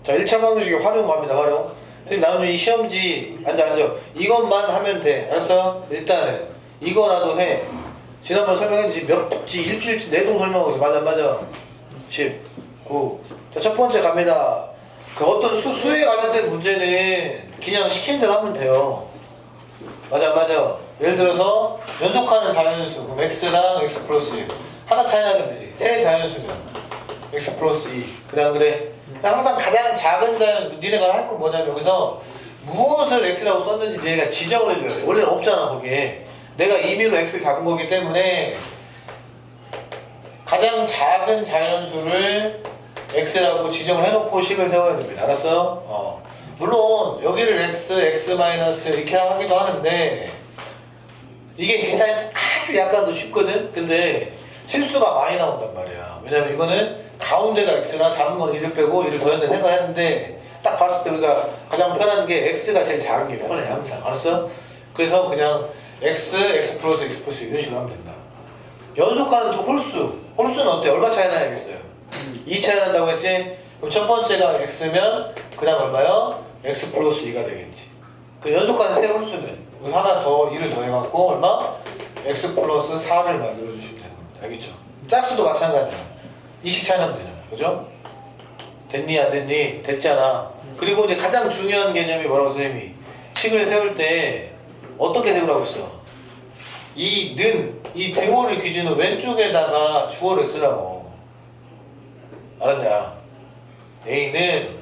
자, 1차 방정식의 활용 갑니다. 활용. 선생님 나는 이 시험지 앉아. 이것만 하면 돼. 알았어? 일단은 이거라도 해. 지난번 설명했지 몇 지 일주일치 내동 설명하고 있어. 맞아. 10, 9. 자, 첫 번째 갑니다. 그 어떤 수에 관련된 문제는 그냥 시킨 대로 하면 돼요. 맞아. 예를 들어서 연속하는 자연수 그럼 x랑 x 플러스 1 하나 차이 나면 되지. 세 자연수면 x 플러스 2 그래. 항상 가장 작은 자연 니네가 할 거 뭐냐면 여기서 무엇을 x라고 썼는지 니네가 지정을 해줘야 돼. 원래는 없잖아 거기에. 내가 임의로 x를 잡은 거기 때문에 가장 작은 자연수를 x라고 지정을 해놓고 식을 세워야 됩니다. 알았어요? 물론 여기를 x 마이너스 이렇게 하기도 하는데 이게 계산이 아주 약간 더 쉽거든? 근데 실수가 많이 나온단 말이야. 왜냐면 이거는 가운데가 x라 작은 건 1을 빼고 1을 더했는데 생각했는데 딱 봤을 때 우리가 가장 편한 게 x가 제일 작은 게 편해 항상. 알았어? 그래서 그냥 x 플러스 이런 식으로 하면 된다. 연속하는 두 홀수는 어때? 얼마 차이 나야겠어요? 2 차이 난다고 했지? 그럼 첫 번째가 x면 그 다음 얼마요? x 플러스 2가 되겠지. 그 연속하는 세 홀수는 하나 더 1을 더해갖고 얼마? x 플러스 4를 만들어주시면 되는 겁니다. 알겠죠? 짝수도 마찬가지야. 2씩 차이 나면 되잖아. 그죠? 됐니 안 됐니? 됐잖아. 그리고 이제 가장 중요한 개념이 뭐라고 선생님이 식을 세울 때 어떻게 세우라고 했어? 이 등호를 기준으로 왼쪽에다가 주어를 쓰라고. 알았냐? A는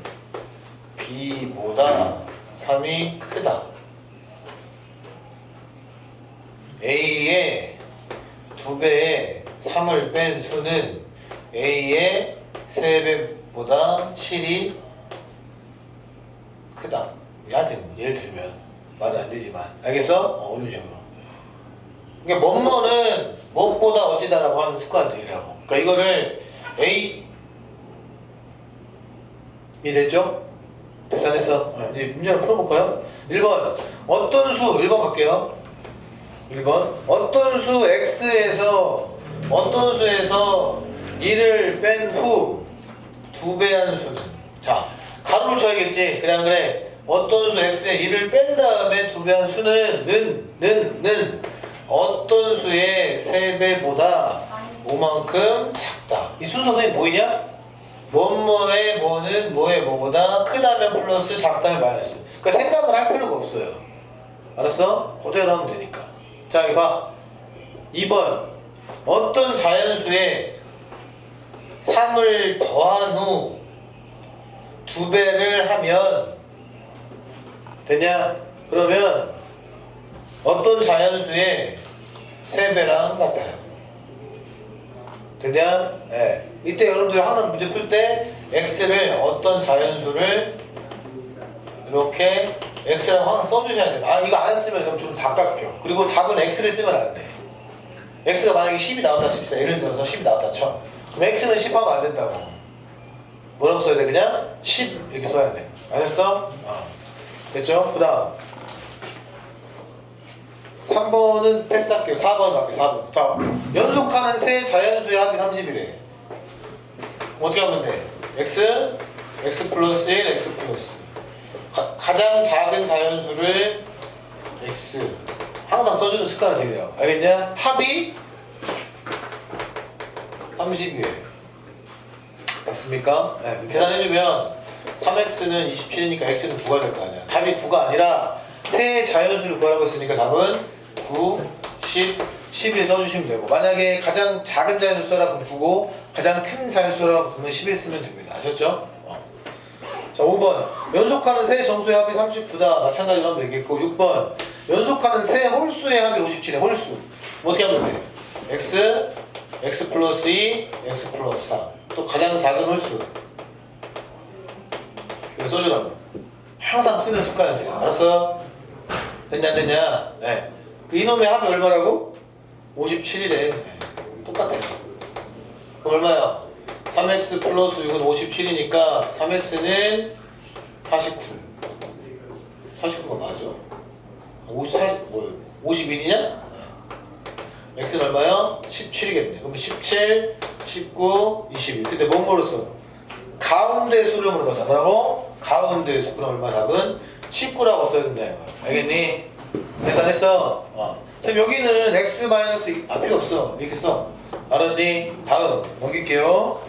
B보다 3이 크다. A의 2배의 3을 뺀 수는 A의 3배보다 7이 크다. 예를 들면 말은 안 되지만 알겠어? 이런 식으로. 그러니까 뭐뭐는 무엇보다 어찌다라고 하는 습관들이라고. 그러니까 이거를 A 이 됐죠? 계산했어. 이제 문제를 풀어볼까요? 1번 어떤 수 1번 갈게요. 1번 어떤 수 x에서 1을 뺀 후 2배한 수는 자 가로를 쳐야겠지. 그래 안 그래? 어떤 수 x에 1을 뺀 다음에 2배한 수는 어떤 수의 3배보다 5만큼 작다. 이 순서 선생님 보이냐? 뭐뭐의 뭐는 뭐의 뭐보다 크다면 플러스 작다면 마이너스. 그러니까 생각을 할 필요가 없어요. 알았어? 그대로 하면 되니까. 자 이거 봐. 2번 어떤 자연수에 3을 더한 후 2배를 하면 되냐? 그러면 어떤 자연수의 3배랑 같아요. 되냐? 네. 이때 여러분들 항상 문제 풀 때 x를 어떤 자연수를 이렇게 x라고 항상 써주셔야 돼요. 이거 안 쓰면 그럼 좀 다 깎여. 그리고 답은 x를 쓰면 안 돼. x가 만약에 10이 나왔다 칩시다. 예를 들어서 10이 나왔다 쳐. 그럼 x는 10 하면 안 된다고. 뭐라고 써야 돼? 그냥 10 이렇게 써야 돼. 아셨어? 됐죠? 그 다음 3번은 패스할게요. 4번 갈게요. 4번. 자, 연속하는 세 자연수의 합이 30이래. 어떻게 하면 돼? x 플러스 1, x 플러스 가장 작은 자연수를 x 항상 써주는 습관을 들여요. 알겠냐? 합이 30이에요. 됐습니까? 네. 계산해주면 3x는 27이니까 x는 9가 될 거 아니야. 답이 9가 아니라 세 자연수를 구하라고 했으니까 답은 9, 10, 11 써주시면 되고 만약에 가장 작은 자연수 써라 그럼 9고 가장 큰 자연수라고 그러면 11 쓰면 됩니다. 아셨죠? 자 5번 연속하는 세 정수의 합이 39다. 마찬가지로 하면 되겠고 6번 연속하는 세 홀수의 합이 57에 홀수 어떻게 하면 돼? x 플러스 2, x 플러스 4 또 가장 작은 홀수 이거 써주라고. 항상 쓰는 습관이지. 알았어? 됐냐 안 됐냐? 네. 이놈의 합이 얼마라고? 57이래. 네. 똑같아. 그럼 얼마야? 3x 플러스 6은 57이니까 3x는 49. 49가 맞아? 51이냐? x는 얼마야? 17이겠네. 그럼 17, 19, 21. 근데 뭐로 써? 가운데 수를 물어보자. 뭐라고? 가운데 수. 그럼 얼마 답은? 19라고 써야 된다. 이거. 알겠니? 계산했어? 그럼 여기는 x 마이너스 필요 없어. 이렇게 써. 알았니? 다음 넘길게요.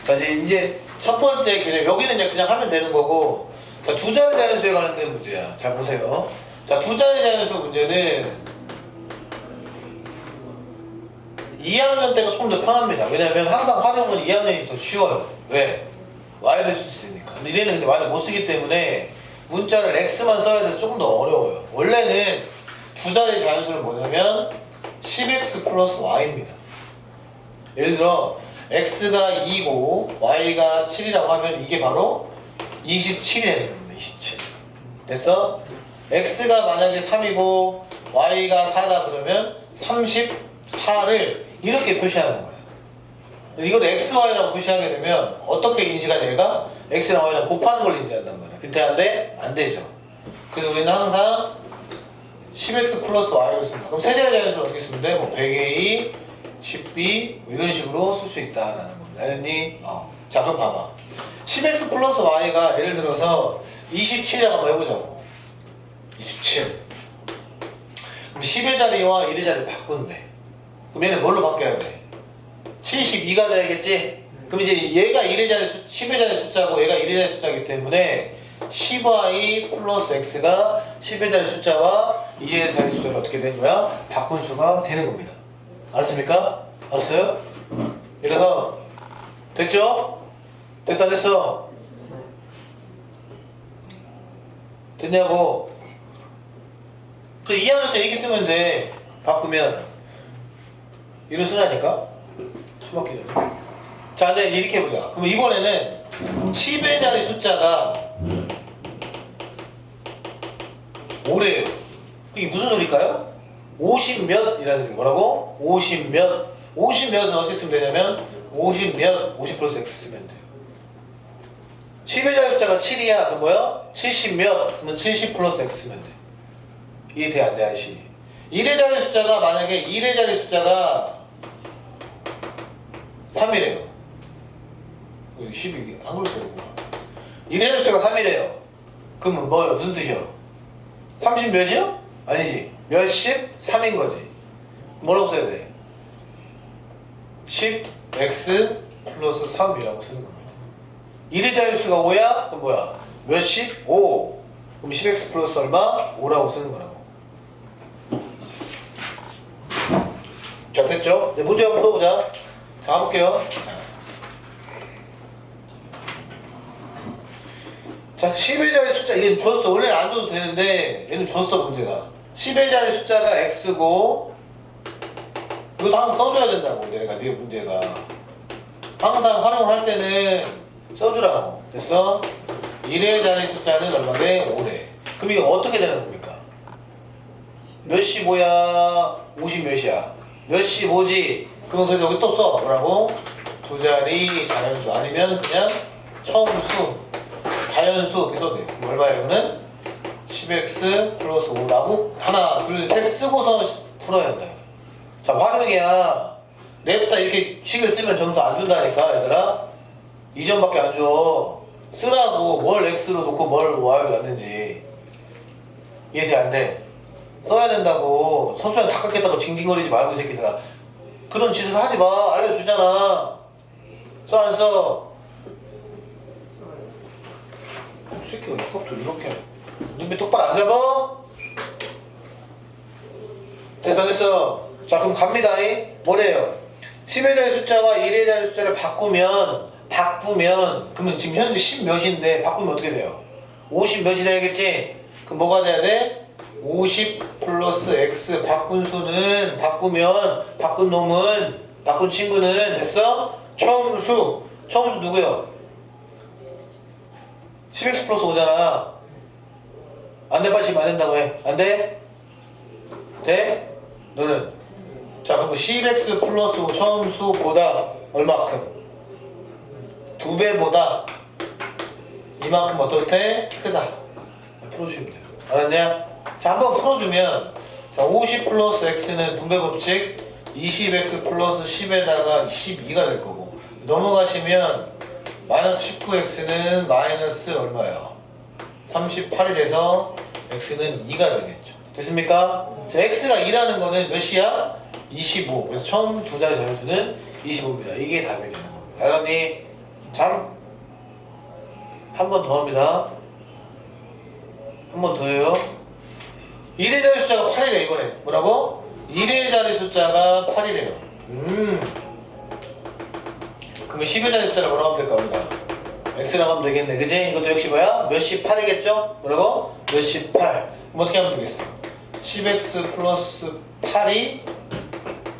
자 이제 첫 번째 개념. 여기는 그냥 하면 되는 거고. 자, 두 자리 자연수에 관련된 문제야. 잘 보세요. 자, 두 자리 자연수 문제는 2학년 때가 좀 더 편합니다. 왜냐면 항상 활용은 2학년이 더 쉬워요. 왜? y를 쓸 수 있으니까. 근데 얘는 근데 y를 못 쓰기 때문에 문자를 x만 써야 돼서 조금 더 어려워요. 원래는 두 자리 자연수는 뭐냐면 10x 플러스 y입니다. 예를 들어 x가 2고 y가 7이라고 하면 이게 바로 27이라는 겁니다. 27. 됐어? x가 만약에 3이고 y가 4다 그러면 34를 이렇게 표시하는 거예요. 이걸 xy라고 표시하게 되면 어떻게 인식하냐 얘가? x랑 y랑 곱하는 걸 인지한단 말이야. 근데 안 돼? 안 되죠. 그래서 우리는 항상 10x 플러스 y를 씁니다. 그럼 세 자리 자연수를 어떻게 쓰면 돼? 뭐 100a, 10b 뭐 이런 식으로 쓸 수 있다라는 겁니다. 알겠니? 자 그럼 봐봐. 10x 플러스 y가 예를 들어서 27이라고 한번 해보자고. 27. 그럼 10의 자리와 1의 자리를 바꾼대. 그럼 얘는 뭘로 바뀌어야 돼? 72가 돼야겠지? 그럼 이제 얘가 1의 자리 10의 자리 숫자고 얘가 1의 자리 숫자이기 때문에 10y 플러스 x가 10의 자리 숫자와 2의 자리 숫자를 어떻게 된 거야? 바꾼 수가 되는 겁니다. 알았습니까? 알았어요? 이래서 됐죠? 됐어 안 됐어? 됐냐고? 그 2학년 때 이렇게 쓰면 돼. 바꾸면 이런 쓰라니까? 처먹기 전에. 자 근데 이렇게 해보자. 그럼 이번에는 10의 자리 숫자가 5래요. 이게 무슨 소리일까요? 50몇 이라는 게 뭐라고? 50몇 50몇은 어떻게 쓰면 되냐면 50몇 50 플러스 x 쓰면 돼요. 10의 자리 숫자가 7이야. 그럼 뭐야? 70몇 그러면 70 플러스 x 쓰면 돼. 이해돼 안 돼? 아저씨 1의 자리 숫자가 만약에 1의 자리 숫자가 3이래요. 12 한글로 써야구나. 1의 자리 숫자가 3이래요. 그러면 뭐예요? 무슨 뜻이요? 30 몇이요? 아니지. 몇십? 3인 거지. 뭐라고 써야 돼? 10x 플러스 3이라고 쓰는 겁니다. 1의 자릿수가 5야? 그럼 뭐야? 몇십? 5. 그럼 10x 플러스 얼마? 5라고 쓰는 거라고. 자 됐죠? 이제 문제 한번 풀어보자. 자 가볼게요. 자 10의 자리 숫자 얘는 줬어. 원래는 안 줘도 되는데 얘는 줬어 문제가. 10의 자리 숫자가 x고 이것도 항상 써줘야 된다고 내가 네 문제가. 항상 활용을 할 때는 써주라고. 됐어? 1의 자리 숫자는 얼마래? 5래. 그럼 이거 어떻게 되는 겁니까? 몇시 뭐야? 50 몇이야? 몇시 뭐지? 그러면 그래서 여기 또 써. 뭐라고? 두 자리 자연수 아니면 그냥 처음수 자연수 이렇게 써도 돼요. 얼마야 이거는? 10x 플러스 5라고 하나 둘 셋 쓰고서 풀어야 한다. 자 활용이야. 냅다 이렇게 식을 쓰면 점수 안 준다니까 얘들아. 2점밖에 안 줘. 쓰라고 뭘 x로 놓고 뭘 y로 놨는지. 이해돼 안 돼? 써야 된다고. 선수는 다 깎겠다고 징징거리지 말고 이 새끼들아. 그런 짓을 하지 마. 알려주잖아. 써 안 써? 이 새끼가 이것도 이렇게 눈빛 똑바로 안 잡아? 됐어 됐어. 자 그럼 갑니다. 뭐래요? 10의 자리 숫자와 1의 자리 숫자를 바꾸면 그러면 지금 현재 10 몇인데 바꾸면 어떻게 돼요? 50 몇이 돼야겠지? 그럼 뭐가 돼야 돼? 50 플러스 x 바꾼 수는 바꾸면 바꾼 놈은 바꾼 친구는 됐어? 처음수 누구요? 10x 플러스 5잖아. 안 돼? 빠지면 안 된다고 해. 안 돼? 돼? 너는? 자 그럼 10x 플러스 5 처음수보다 얼마큼? 2배보다 이만큼 어떻게? 크다. 풀어주시면 돼요. 알았냐? 자 한번 풀어주면 자 50 플러스 x는 분배 법칙 20x 플러스 10에다가 12가 될 거고 그 넘어가시면 마이너스 19x는 마이너스 얼마예요? 38이 돼서 x는 2가 되겠죠. 됐습니까? 자, x가 2라는 거는 몇이야? 25. 그래서 처음 두 자리 자연수는 25입니다. 이게 답이 되는 겁니다. 알았니? 참. 한 번 더 합니다. 한 번 더 해요. 1의 자리 숫자가 8이래 이번에. 뭐라고? 1의 자리 숫자가 8이래요. 그러면 10의 자리 숫자를 뭐라고 하면 될까 우리가? x라고 하면 되겠네. 그지? 이것도 역시 뭐야? 몇십 8이겠죠? 뭐라고? 몇십 8. 그럼 어떻게 하면 되겠어? 10x 플러스 8이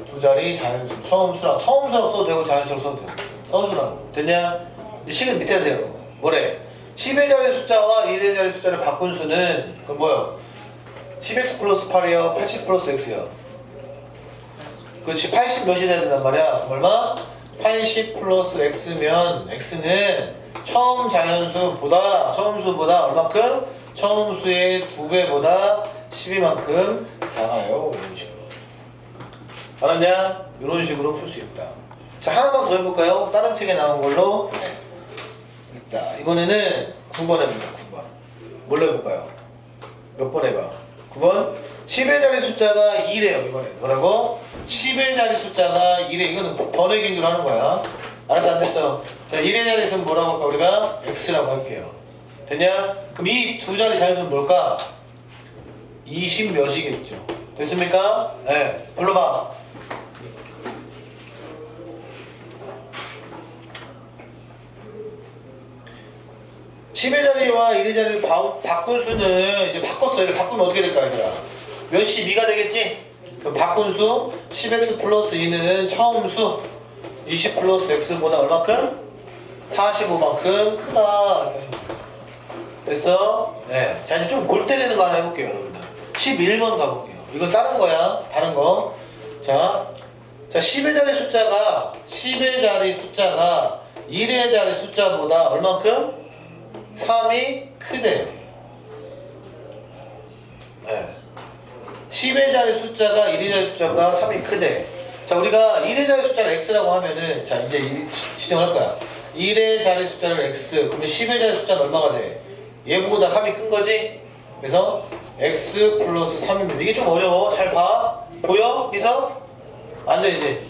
두 자리 자연수. 처음수라고 써도 되고 자연수라고 써도 되고. 써주라고. 됐냐? 이 식은 밑에 대로. 뭐래? 10의 자리 숫자와 1의 자리 숫자를 바꾼 수는 그럼 뭐야? 10x 플러스 8이요? 80 플러스 x요? 그렇지. 80 몇이 돼야 된단 말이야? 얼마? 80 플러스 x면 x는 처음수보다 얼마큼? 처음수의 2배보다 12만큼 작아요. 이런 식으로. 알았냐? 이런 식으로 풀 수 있다. 자, 하나만 더 해볼까요? 다른 책에 나온 걸로. 있다. 이번에는 9번 해봅니다. 9번. 뭘로 해볼까요? 몇 번 해봐? 9번. 10의 자리 숫자가 2래요. 이번에. 뭐라고? 10의 자리 숫자가 2래. 이거는 번외 경기로 하는 거야. 알았어? 안 됐어? 자, 1의 자리에서는 뭐라고 할까? 우리가 x라고 할게요. 됐냐? 그럼 이 두 자리 자연수는 뭘까? 20 몇이겠죠. 됐습니까? 네. 불러봐. (10의) 자리와 (1의) 자리를 바꾼 수는 이제 바꿨어요. 바꾸면 어떻게 될까? 얘들아? 몇십 2가 되겠지? 그럼 바꾼 수 10x 플러스 2는 처음 수 20 플러스 x보다 얼마큼? 45만큼 크다. 이렇게 하시면 돼요. 됐어? 네. 자, 이제 좀 골 때리는 거 하나 해볼게요, 여러분들. 11번 가볼게요. 이건 다른 거야. 다른 거. 자, 10의 자리 숫자가 10의 자리 숫자가 1의 자리 숫자보다 얼만큼? 3이 크대요. 네. 10의 자리 숫자가 1의 자리 숫자가 3이 크대. 자, 우리가 1의 자리 숫자를 x라고 하면은, 자, 이제 지정할 거야. 1의 자리 숫자를 x, 그러면 10의 자리 숫자는 얼마가 돼? 얘보다 3이 큰 거지? 그래서 x 플러스 3입니다. 이게 좀 어려워. 잘 봐. 보여? 희석? 앉아, 이제.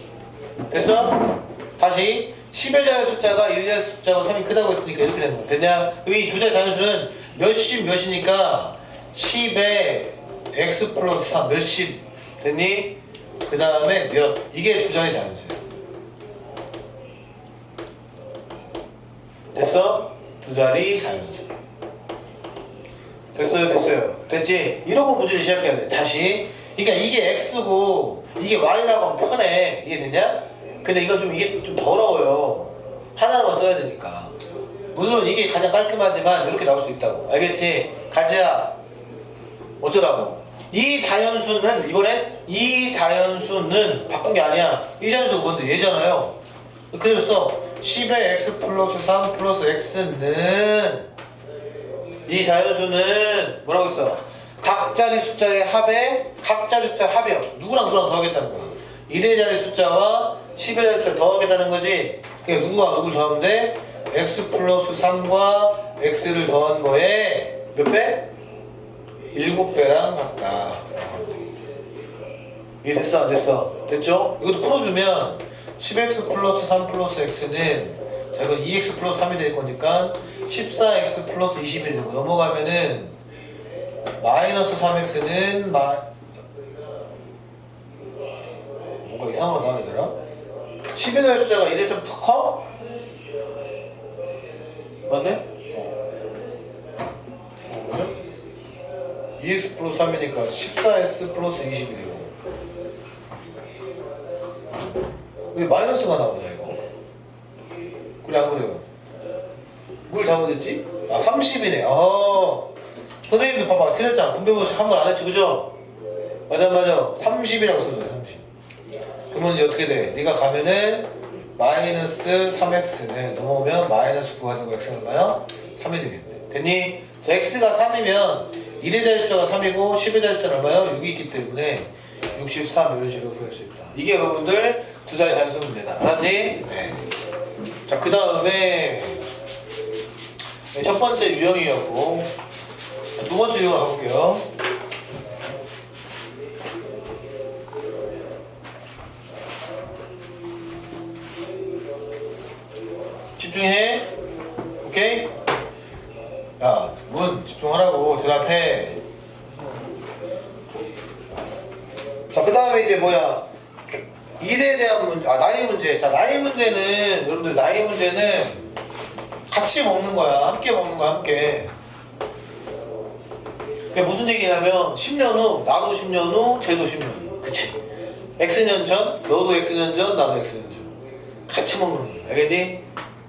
됐어? 다시. 10의 자리 숫자가 1의 자리 숫자가 3이 크다고 했으니까 이렇게 되는 거야. 됐냐? 그럼 이 두 자리 자연수는 몇십 몇이니까 10에 x 플러스 3 몇십 됐니? 그 다음에 몇 이게 두 자리 자연수야. 됐어? 두 자리 자연수. 됐어요? 됐지? 이러고 문제를 시작해야 돼. 다시. 그러니까 이게 x고 이게 y라고 하면 편해. 이해됐냐? 근데 이게 좀 더러워요. 하나만 써야 되니까. 물론 이게 가장 깔끔하지만 이렇게 나올 수 있다고. 알겠지? 가자. 어쩌라고? 이 자연수는 이번엔 이 자연수는 바꾼 게 아니야. 이 자연수가 뭔데? 얘잖아요. 그래서 10의 x 플러스 3 플러스 x는 이 자연수는 뭐라고 했어? 각자리 숫자의 합에 각자리 숫자의 합이요. 누구랑 누구랑 더하겠다는 거야. 1의 자리 숫자와 10의 자리 숫자를 더하겠다는 거지. 그게 누구와 누구를 더하면 돼? x 플러스 3과 x를 더한 거에 몇 배? 7배랑 같다. 이해 됐어? 안 됐어? 됐죠? 이것도 풀어주면 10x 플러스 3 플러스 x는 자 이건 2x 플러스 3이 될 거니까 14x 플러스 21이 되고 넘어가면은 마이너스 3x는 뭔가 이상하다 얘들아. 10의 자리 숫자가 1에서 더 커? 맞네? 그래? 2x 플러스 3이니까 14x 플러스 21이고 왜 마이너스가 나오냐 이거? 그래 안 그래요? 뭘 잘못했지? 아 30이네. 선생님도 봐봐 틀렸잖아. 분배공식 한 번 안 했지 그죠? 맞아 30이라고 써줘요. 30. 그러면 이제 어떻게 돼? 네가 가면은 마이너스 3x는 넘어오면 마이너스 9가 되고 x는 얼마야? 3이 되겠네. 됐니? 자, x가 3이면 1의 자리 숫자가 3이고 10의 자리 숫자는 얼마야? 6이 있기 때문에 63 이런 식으로 구할 수 있다. 이게 여러분들 두 자리 자연수 문제다. 알았니? 네. 자, 그 다음에 첫 번째 유형이었고, 두 번째 유형 가볼게요. 집중해. 오케이? 야, 문 집중하라고. 대답해. 자, 그 다음에 이제 뭐야? 일에 대한 문제, 나이 문제. 자, 나이 문제는, 여러분들, 나이 문제는 같이 먹는 거야. 함께 먹는 거야, 함께. 그게 무슨 얘기냐면, 10년 후, 나도 10년 후, 쟤도 10년 후. 그치? X년 전, 너도 X년 전, 나도 X년 전. 같이 먹는 거야. 알겠니?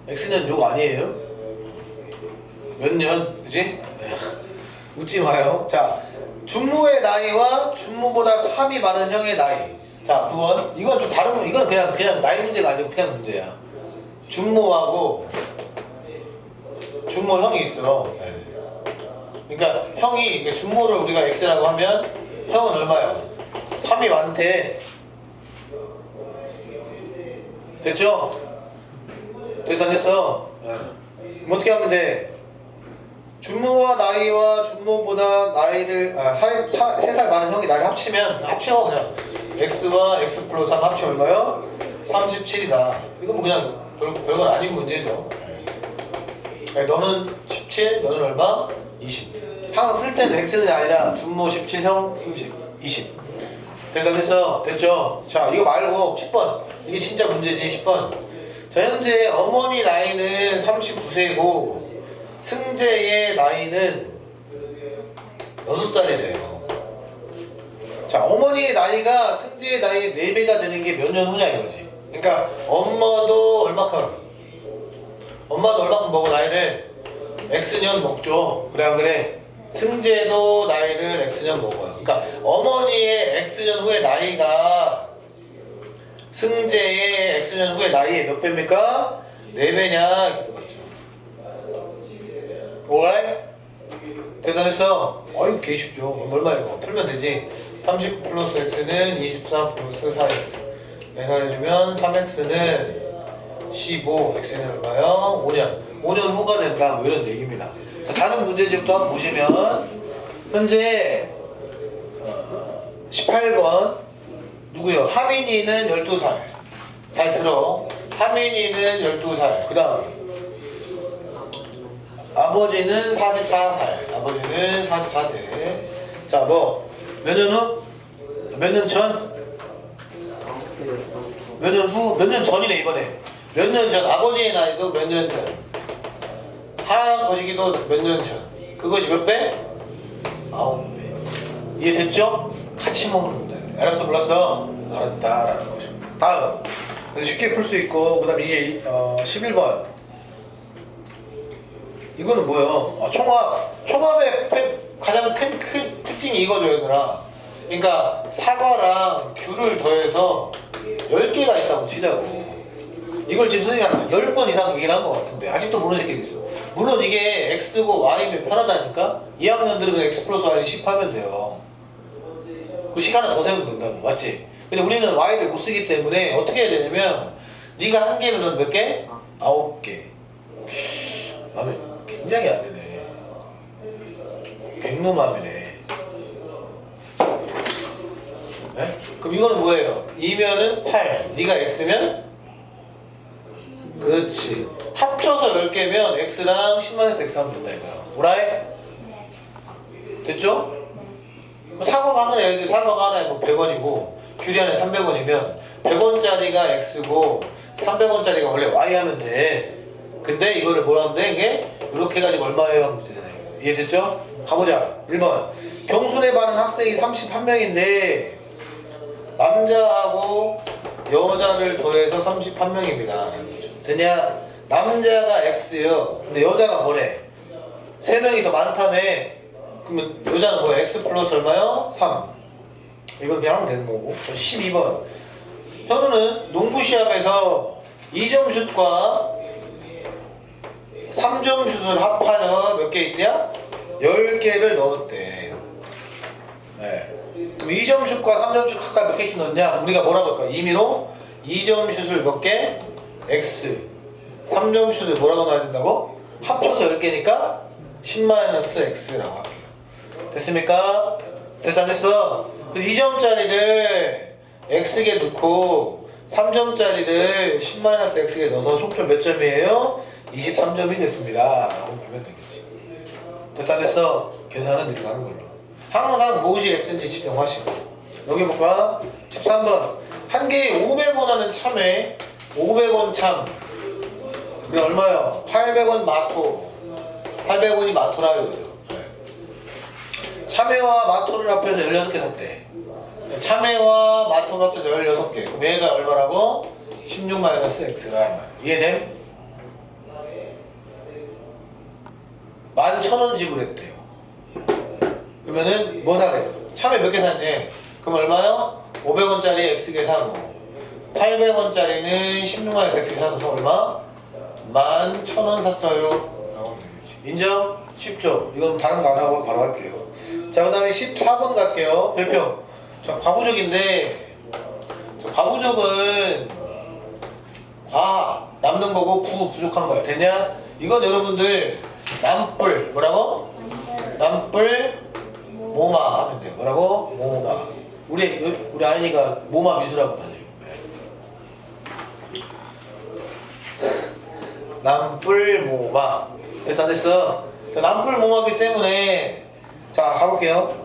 X년 욕 아니에요? 몇 년? 그치? 웃지 마요. 자, 준모의 나이와 준모보다 3이 많은 형의 나이. 자, 9번. 이건 좀 다른 거, 이건 그냥 나이 문제가 아니고 그냥 문제야. 준모하고 준모 형이 있어. 그러니까 형이, 준모를 우리가 X라고 하면 형은 얼마야? 3이 많대. 됐죠? 됐어, 안 됐어? 그럼 어떻게 하면 돼? 준모와 나이와 준모보다 나이를 3살 많은 형이 나이를 합쳐 그냥 X와 X 플러스 3 합치면 얼마요? 37이다. 이거 뭐 그냥 별건 아닌 문제죠. 너는 17, 너는 얼마? 20. 항상 쓸 때는 X는 아니라 준모 17, 형 20. 됐어? 됐죠? 자, 이거 말고 10번. 이게 진짜 문제지. 10번. 자, 현재 어머니 나이는 39세고 승재의 나이는 6살이래요. 자, 어머니의 나이가 승재의 나이의 4배가 되는 게 몇 년 후냐 이거지. 그러니까 엄마도 얼마큼 먹어 나이를 X년 먹죠. 그래 안 그래? 승재도 나이를 X년 먹어요. 그러니까 어머니의 X년 후의 나이가 승재의 X년 후의 나이의 몇 배입니까? 4배냐? 이렇게 물어봤죠. 오라이? 계산했어? 어이 개 쉽죠. 얼마 이거? 풀면 되지. 39 플러스 X는 24 플러스 4X. 계산해주면 3X는 15, X는 얼마요? 5년 후가 된다. 뭐 이런 얘기입니다. 자, 다른 문제집도 한번 보시면 현재 18번 누구요? 하민이는 12살. 잘 들어. 하민이는 12살. 그 다음 아버지는 44살. 아버지는 44세. 자, 뭐 몇 년 후? 몇 년 전? 몇 년 후? 몇 년 전이네 이번에. 몇 년 전. 아버지의 나이도 몇 년 전. 하얀 거시기도 몇 년 전. 그것이 몇 배? 9배. 이해됐죠? 같이 먹는 겁니다. 알았어 몰랐어? 알았다라는 거죠. 다음. 쉽게 풀 수 있고 그 다음에 이게 11번. 이거는 뭐예요? 총합의 가장 큰 특징이 이거죠 얘들아. 그러니까 사과랑 귤을 더해서 10개가 있다고 치자고. 이걸 지금 선생님이 한 10번 이상 얘기를 한 것 같은데 아직도 모르는 새끼도 있어. 물론 이게 X고 Y면 편하다니까 2학년들은 그냥 X 플러스 Y는 10 하면 돼요. 그 식 하나 더 세우면 된다고. 맞지? 근데 우리는 Y를 못 쓰기 때문에 어떻게 해야 되냐면 네가 한 개면 넌 몇 개? 9개. 마음에 굉장히 안 되네. 갱노맘이네. 네? 그럼 이거는 뭐예요? 2면은 8. 네가 X면? 그렇지. 합쳐서 10개면 X랑 10만에서 X 하면 된다 이거야. 오라이? 됐죠? 사과가 하나, 예를 들어 사과가 하나에 뭐 100원이고 귤이 하나에 300원이면 100원짜리가 X고 300원짜리가 원래 Y 하면 돼. 근데 이거를 뭐라 하면 돼? 이게 이렇게 해가지고 얼마예요? 하면 되잖아요. 이해됐죠? 가보자. 1번. 경순에 반은 학생이 31명인데 남자하고 여자를 더해서 31명입니다. 되냐? 남자가 X요. 근데 여자가 뭐래? 3명이 더 많다며. 그러면 여자는 뭐야? X 플러스 얼마요? 3. 이걸 그냥 하면 되는 거고. 12번. 현우는 농구 시합에서 2점 슛과 3점 슛을 합하여 몇 개 있냐? 10개를 넣었대. 네. 그럼 2점 슛과 3점 슛 각각 몇 개씩 넣었냐? 우리가 뭐라고 할까? 임의로 2점 슛을 몇 개? X. 3점슛을 뭐라고 넣어야 된다고? 합쳐서 10개니까 10-x라고 할게요. 됐습니까? 됐어 안 됐어? 그래서 2점짜리를 x개 넣고 3점짜리를 10-x개 넣어서 총점 몇 점이에요? 23점이 됐습니다 라고 보면 되겠지. 됐어 안 됐어? 계산은 늘어가는 걸로. 항상 무엇이 x인지 지정하시고. 여기 볼까? 13번 한 개에 500원 하는 참외 500원 참 그게 얼마요? 800원 마토 800원이 마토라 이거죠. 참외와 마토를 합해서 16개 샀대. 참외와 마토를 합해서 16개. 그럼 얘가 얼마라고? 16-x라 이 말. 이해됨? 11,000원 지불했대요. 그러면은 뭐 사래? 참외 몇 개 샀니? 그럼 얼마요? 500원짜리 x개 사고 800원짜리는 16-x개 사서 얼마? 11,000원 샀어요 라고 되겠지. 인정? 쉽죠? 이건 다른 거 안 하고 바로 할게요. 자, 그 다음에 14번 갈게요. 별표. 자, 과부족인데, 과부족은 과학, 남는 거고 부족한 거야. 됐냐? 이건 여러분들 남뿔, 뭐라고? 남뿔, 모마 하면 돼요. 뭐라고? 모마. 우리 아이니가 모마 미술하고 다녀요. 남뿔, 모마. 됐어, 안 됐어? 남뿔, 모마기 때문에 자 가볼게요.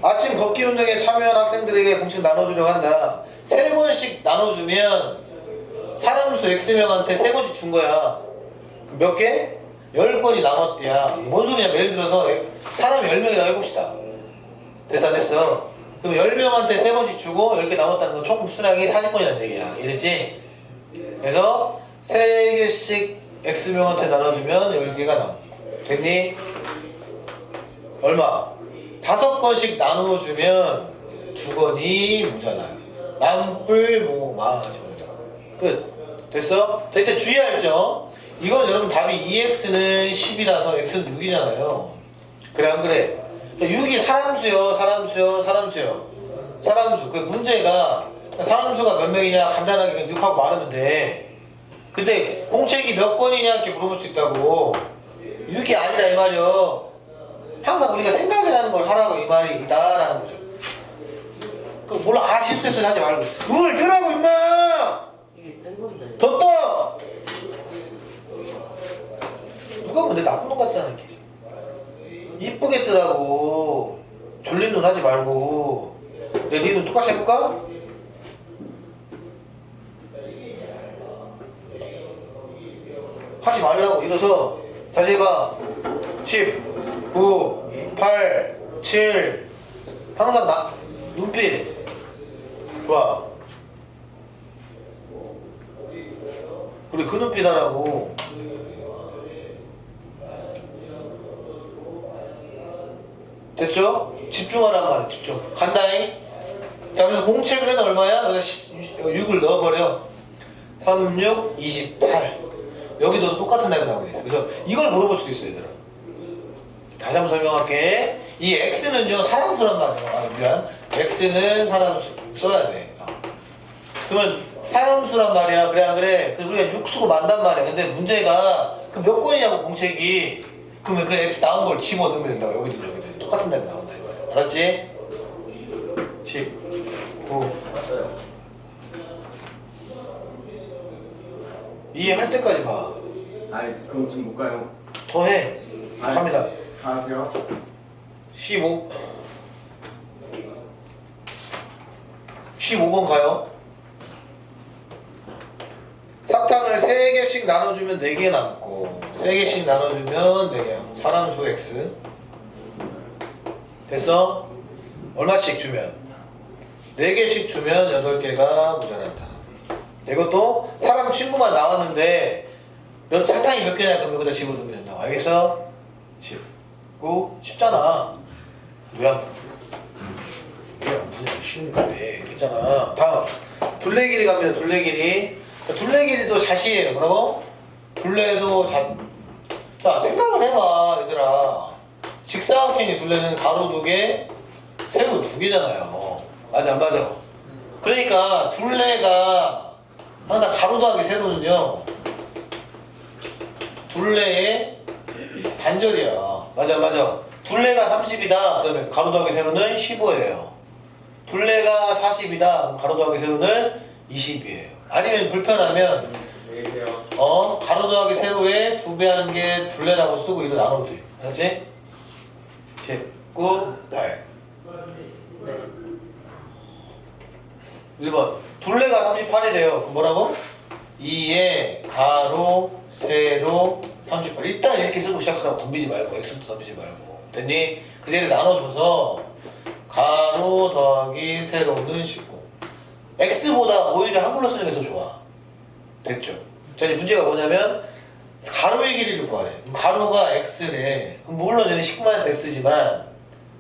아침 걷기 운동에 참여한 학생들에게 공식 나눠주려고 한다. 3번씩 나눠주면 사람 수 X명한테 3번씩 준 거야. 그 몇 개? 10건이 남았대야. 뭔 소리냐? 예를 들어서 사람이 10명이라고 해봅시다. 됐어 안 됐어? 그럼 10명한테 3번씩 주고 10개 남았다는 건 총 수량이 40건이라는 얘기야. 이해됐지? 그래서 3개씩 X명한테 나눠주면 10개가 남고. 됐니? 얼마? 5건씩 나누어주면 2건이 모자라요. 남뿔 모마 끝. 됐어? 자, 이때 주의할 점. 이건 여러분 답이 2x는 10이라서 x는 6이잖아요. 그래 안 그래? 6이 사람수요 사람수. 그 문제가 사람수가 몇 명이냐 간단하게 6하고 말하면 돼. 근데 공책이 몇 건이냐 이렇게 물어볼 수 있다고. 6이 아니라 이 말이요. 항상 우리가 생각이라는 걸 하라고 이 말이다라는 거죠. 그 몰라 실수해서 하지 말고 뭘 뜨라고 임마. 이게 뜬 건데. 더 떠. 누가 근데 나쁜 놈 같잖아 이렇게. 이쁘게 뜨라고. 졸린 눈 하지 말고. 내 네 눈 똑같이 해볼까? 하지 말라고. 일어서 다시 해봐. 10 9 8 7 항상 눈빛 좋아. 그래 그 눈빛 하라고. 됐죠? 집중하란 말이야. 집중. 간다잉. 자 그래서 공책은 얼마야? 여기다 6을 넣어버려. 36 28 여기도 똑같은 답이 나오고 있어. 그래서 이걸 물어볼 수도 있어 얘들아. 다시 한번 설명할게. 이 x는요 사람수란 말이야. 미안. x는 사람수 써야 돼. 그러면 사람수란 말이야. 그래 안 그래? 그래서 우리가 6수고 만단 말이야. 근데 문제가 그 몇 건이냐고 공책이. 그러면 그 x 나온 걸 집어넣으면 된다고. 여기도 저기도 똑같은 답이 나온다 이 말이야. 알았지? 10 9 맞아요. 이해할 때까지 봐. 아니 그럼 지금 못 가요. 더 해. 아니, 갑니다. 가세요. 15번 가요. 사탕을 3개씩 나눠주면 4개 남고 3개씩 나눠주면 4개. 사람수 x 됐어? 얼마씩 주면? 4개씩 주면 8개가 모자란다. 이것도 사람 친구만 나왔는데 사탕이 몇 개냐 그럼 여기다 집어넣으면 된다고. 알겠어? 10 9 쉽잖아. 뭐야? 분야 쉬운 건데 괜찮아. 다음 둘레길이 갑니다. 둘레길이도 자시예요. 뭐라고? 둘레도 자 생각을 해봐 얘들아. 직사각형의 둘레는 가로 2개 세로 2개잖아요. 맞아 안 맞아? 그러니까 둘레가 항상 가로 더하기 세로는요 둘레의 반절이야. 맞아. 둘레가 30이다. 그러면 가로 더하기 세로는 15예요. 둘레가 40이다. 가로 더하기 세로는 20이에요. 아니면 불편하면 안녕히 계세요. 가로 더하기 세로에 2배 하는 게 둘레라고 쓰고 이거 나눠도 돼. 알았지? 19, 8. 1번. 둘레가 38이래요. 그럼 뭐라고? 2에 가로, 세로, 38. 일단 이렇게 쓰고 시작하라고. 덤비지 말고. x도 덤비지 말고. 됐니? 그 제를 나눠줘서 가로 더하기 세로는 15. x보다 오히려 한글로 쓰는 게 더 좋아. 됐죠? 자, 이제 문제가 뭐냐면 가로의 길이를 구하래. 그럼 가로가 x래. 그럼 물론 얘는 19-x지만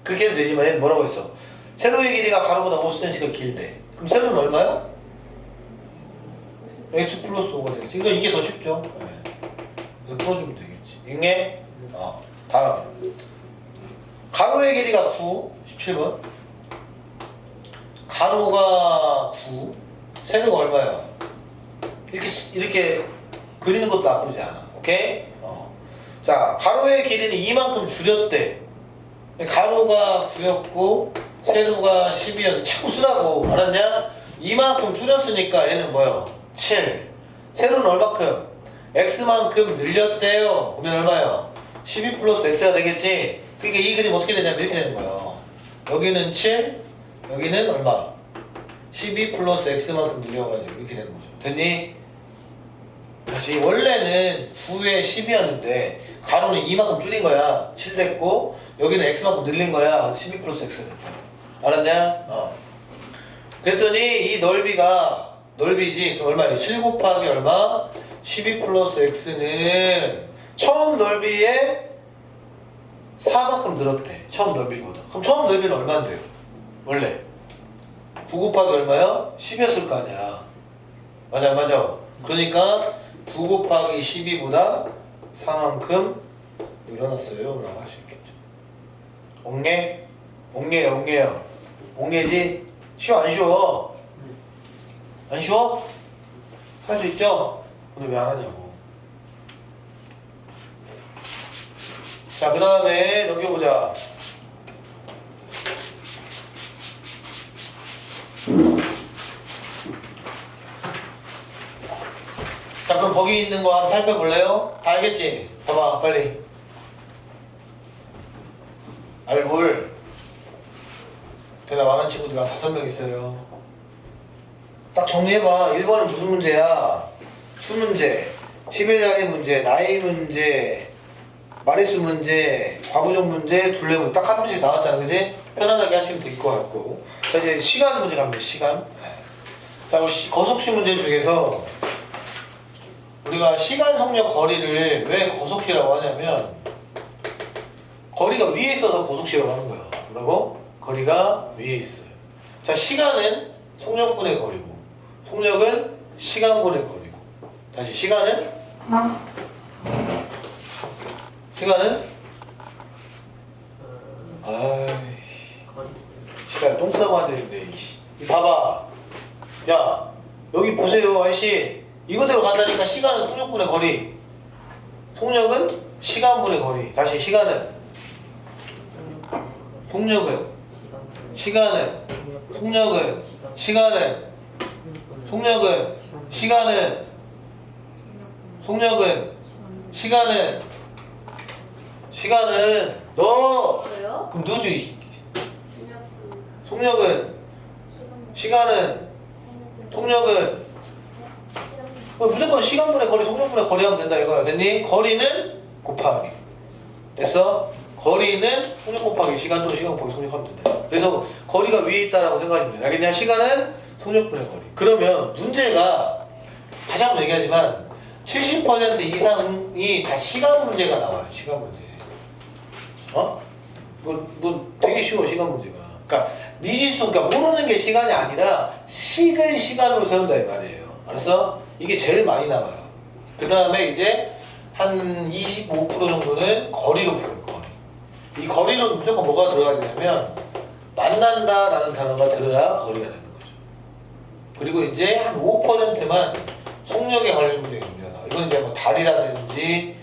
그렇게 해도 되지만 얘는 뭐라고 했어? 세로의 길이가 가로보다 5cm가 길대. 그럼 세로는 얼마야? x 플러스 5가 되겠지. 그러니까 이게 더 쉽죠. 네. 이거 풀어주면 되겠지. 있네? 다음. 가로의 길이가 9, 17번. 가로가 9, 세로가 얼마야? 이렇게 그리는 것도 나쁘지 않아. 오케이? 자, 가로의 길이는 이만큼 줄였대. 가로가 9였고 세로가 12였는데 자꾸 쓰라고. 알았냐? 이만큼 줄였으니까 얘는 뭐야? 7. 세로는 얼마큼? x만큼 늘렸대요. 그러면 얼마야? 12 플러스 x가 되겠지? 그러니까 이 그림 어떻게 되냐면 이렇게 되는 거야. 여기는 7, 여기는 얼마? 12 플러스 x만큼 늘려가지고 이렇게 되는 거죠. 됐니? 다시 원래는 9에 10이었는데 가로는 이만큼 줄인 거야. 7 됐고 여기는 x만큼 늘린 거야. 12 플러스 x가 됐다. 알았냐? 그랬더니 이 넓이지. 그럼 얼마예요? 7 곱하기 얼마? 12 플러스 x는 처음 넓이에 4만큼 늘었대. 처음 넓이보다. 그럼 처음 넓이는 얼마인데요? 원래 9 곱하기 얼마야? 10이었을 거 아니야. 맞아. 그러니까 9 곱하기 12보다 4만큼 늘어났어요 라고 할 수 있겠죠. 옹개요. 옹개지? 쉬워 안 쉬워? 안 쉬워? 할 수 있죠? 오늘 왜 안 하냐고. 자, 그 다음에 넘겨보자. 자, 그럼 거기 있는 거 한번 살펴볼래요? 다 알겠지? 봐봐, 빨리. 알볼. 대답 안 한 친구들이 한 5명 있어요. 딱 정리해봐. 1번은 무슨 문제야? 수 문제, 11자리 문제, 나이 문제, 마리수 문제, 과부족 문제, 둘레 문제. 딱 한 문제씩 나왔잖아, 그지? 편안하게 하시면 될 것 같고. 자, 이제 시간 문제 갑니다, 시간. 자, 우리 거속시 문제 중에서 우리가 시간, 속력, 거리를 왜 거속시라고 하냐면 거리가 위에 있어서 거속시라고 하는 거야. 뭐라고? 거리가 위에 있어요. 자, 시간은 속력분의 거리고 속력은 시간분의 거리고. 다시 시간은 시간 똥 싸고 앉아있는데 봐봐. 야, 여기 보세요 아저씨. 이거대로 간다니까. 시간은 속력분의 거리, 속력은 시간분의 거리. 다시 시간은 속력은 시간은 속력은 시간은 속력은 시간은 속력은 시간은 너 왜요? 그럼 누지. 속력은 시간은 속력은 무조건 시간분의 거리, 속력분의 거리 하면 된다 이거야. 됐니? 거리는 곱하기. 됐어? 거리는 속력 곱하기 시간 또는 시간 곱하기 속력하면 된다. 그래서 거리가 위에 있다라고 생각하시면 돼. 알겠냐? 시간은 속력분의 거리. 그러면 문제가 다시 한번 얘기하지만 70% 이상이 다 시간 문제가 나와요. 시간 문제. 뭐 되게 쉬워, 시간 문제가. 그러니까 미지수, 그러니까 모르는 게 시간이 아니라 식을 시간으로 세운다 이 말이에요. 알았어? 이게 제일 많이 나와요. 그 다음에 이제 한 25% 정도는 거리로 풀어요. 거리. 이 거리는 무조건 뭐가 들어가야 되냐면 만난다라는 단어가 들어야 거리가 되는 거죠. 그리고 이제 한 5%만 속력에 관련 문제가 나와. 이건 이제 뭐 달이라든지